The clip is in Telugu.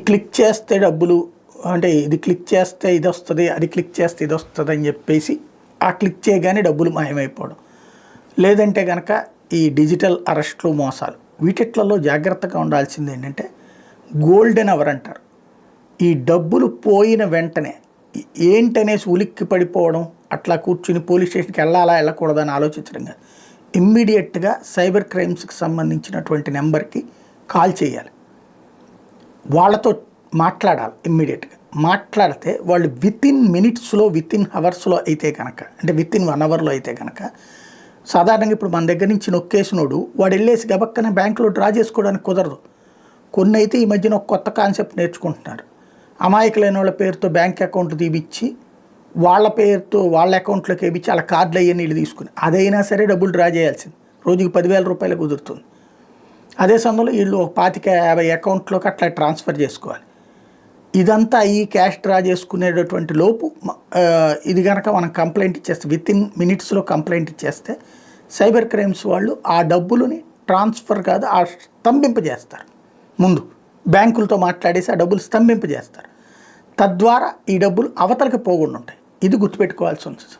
క్లిక్ చేస్తే డబ్బులు అంటే ఇది క్లిక్ చేస్తే ఇది వస్తుంది, అది క్లిక్ చేస్తే ఇది వస్తుంది అని చెప్పేసి ఆ క్లిక్ చేయగానే డబ్బులు మాయమైపోవడం, లేదంటే కనుక ఈ డిజిటల్ అరెస్ట్లు, మోసాలు. వీటిట్లలో జాగ్రత్తగా ఉండాల్సింది ఏంటంటే గోల్డెన్ అవర్ అంటారు. ఈ డబ్బులు పోయిన వెంటనే ఏంటనేసి ఉలిక్కి పడిపోవడం, అట్లా కూర్చుని పోలీస్ స్టేషన్కి వెళ్ళాలా వెళ్ళకూడదని ఆలోచించడం కాదు. ఇమ్మీడియట్గా సైబర్ క్రైమ్స్కి సంబంధించినటువంటి నెంబర్కి కాల్ చేయాలి, వాళ్ళతో మాట్లాడాలి. ఇమ్మీడియట్గా మాట్లాడితే వాళ్ళు వితిన్ మినిట్స్లో, వితిన్ అవర్స్లో అయితే కనుక, అంటే వితిన్ 1 అవర్లో అయితే కనుక, సాధారణంగా ఇప్పుడు మన దగ్గర నుంచి నొక్కేసినోడు వాడు వెళ్ళేసి గబక్కన బ్యాంకులో డ్రా చేసుకోవడానికి కుదరదు. కొన్ని అయితే ఈ మధ్యన ఒక కొత్త కాన్సెప్ట్ నేర్చుకుంటున్నారు. అమాయకులైన వాళ్ళ పేరుతో బ్యాంక్ అకౌంట్ తీపిచ్చి వాళ్ళ పేరుతో వాళ్ళ అకౌంట్లోకి వేయించి వాళ్ళ కార్డులు అయ్యే నీళ్ళు తీసుకుని అదైనా సరే డబ్బులు డ్రా చేయాల్సింది. రోజుకి 10,000 రూపాయలు కుదురుతుంది. అదే సమయంలో వీళ్ళు 25-50 అకౌంట్లోకి అట్లా ట్రాన్స్ఫర్ చేసుకోవాలి. ఇదంతా ఈ క్యాష్ డ్రా చేసుకునేటటువంటి లోపు ఇది కనుక మనం కంప్లైంట్ ఇచ్చేస్తే, వితిన్ మినిట్స్లో కంప్లైంట్ ఇచ్చేస్తే సైబర్ క్రైమ్స్ వాళ్ళు ఆ డబ్బులని ట్రాన్స్ఫర్ కాదు, ఆ స్తంభింపజేస్తారు. ముందు బ్యాంకులతో మాట్లాడేసి ఆ డబ్బులు స్తంభింపజేస్తారు. తద్వారా ఈ డబ్బులు అవతలకి పోకుండా ఉంటాయి. ఇది గుర్తుపెట్టుకోవాల్సి ఉంటుంది.